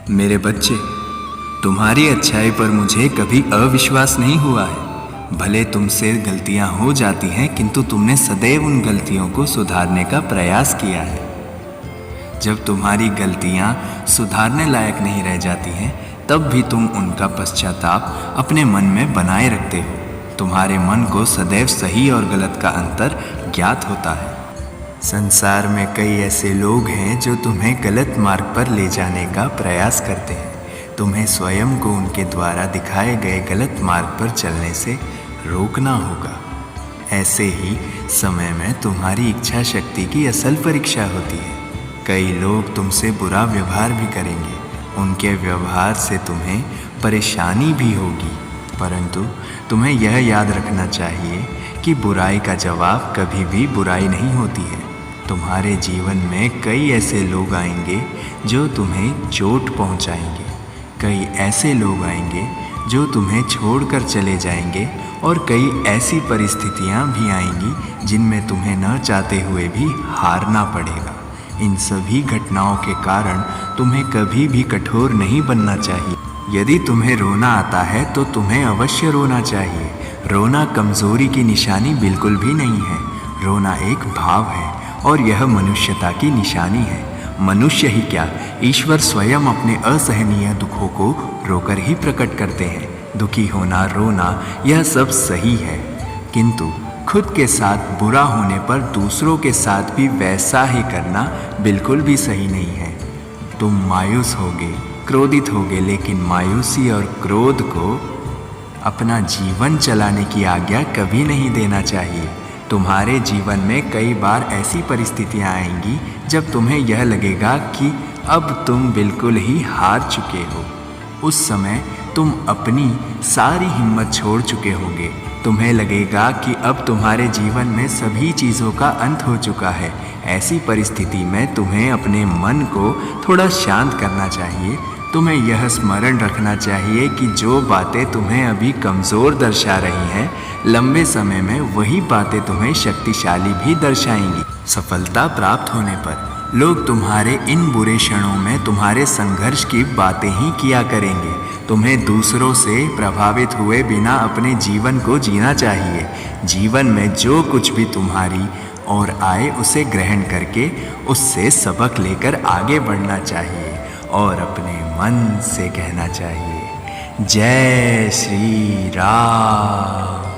मेरे बच्चे, तुम्हारी अच्छाई पर मुझे कभी अविश्वास नहीं हुआ है। भले तुमसे गलतियां हो जाती हैं, किंतु तुमने सदैव उन गलतियों को सुधारने का प्रयास किया है। जब तुम्हारी गलतियां सुधारने लायक नहीं रह जाती हैं, तब भी तुम उनका पश्चाताप अपने मन में बनाए रखते हो। तुम्हारे मन को सदैव सही और गलत का अंतर ज्ञात होता है। संसार में कई ऐसे लोग हैं जो तुम्हें गलत मार्ग पर ले जाने का प्रयास करते हैं। तुम्हें स्वयं को उनके द्वारा दिखाए गए गलत मार्ग पर चलने से रोकना होगा। ऐसे ही समय में तुम्हारी इच्छा शक्ति की असल परीक्षा होती है। कई लोग तुमसे बुरा व्यवहार भी करेंगे, उनके व्यवहार से तुम्हें परेशानी भी होगी, परंतु तुम्हें यह याद रखना चाहिए कि बुराई का जवाब कभी भी बुराई नहीं होती है। तुम्हारे जीवन में कई ऐसे लोग आएंगे जो तुम्हें चोट पहुंचाएंगे। कई ऐसे लोग आएंगे जो तुम्हें छोड़कर चले जाएंगे, और कई ऐसी परिस्थितियां भी आएंगी जिनमें तुम्हें न चाहते हुए भी हारना पड़ेगा। इन सभी घटनाओं के कारण तुम्हें कभी भी कठोर नहीं बनना चाहिए। यदि तुम्हें रोना आता है तो तुम्हें अवश्य रोना चाहिए। रोना कमजोरी की निशानी बिल्कुल भी नहीं है। रोना एक भाव है और यह मनुष्यता की निशानी है। मनुष्य ही क्या, ईश्वर स्वयं अपने असहनीय दुखों को रोकर ही प्रकट करते हैं। दुखी होना, रोना, यह सब सही है, किंतु खुद के साथ बुरा होने पर दूसरों के साथ भी वैसा ही करना बिल्कुल भी सही नहीं है। तुम मायूस होगे, क्रोधित होगे, लेकिन मायूसी और क्रोध को अपना जीवन चलाने की आज्ञा कभी नहीं देना चाहिए। तुम्हारे जीवन में कई बार ऐसी परिस्थितियां आएंगी जब तुम्हें यह लगेगा कि अब तुम बिल्कुल ही हार चुके हो। उस समय तुम अपनी सारी हिम्मत छोड़ चुके होगे। तुम्हें लगेगा कि अब तुम्हारे जीवन में सभी चीज़ों का अंत हो चुका है। ऐसी परिस्थिति में तुम्हें अपने मन को थोड़ा शांत करना चाहिए। तुम्हें यह स्मरण रखना चाहिए कि जो बातें तुम्हें अभी कमज़ोर दर्शा रही हैं, लंबे समय में वही बातें तुम्हें शक्तिशाली भी दर्शाएंगी। सफलता प्राप्त होने पर लोग तुम्हारे इन बुरे क्षणों में तुम्हारे संघर्ष की बातें ही किया करेंगे। तुम्हें दूसरों से प्रभावित हुए बिना अपने जीवन को जीना चाहिए। जीवन में जो कुछ भी तुम्हारी ओर आए उसे ग्रहण करके उससे सबक लेकर आगे बढ़ना चाहिए और अपने मन से कहना चाहिए, जय श्री राम।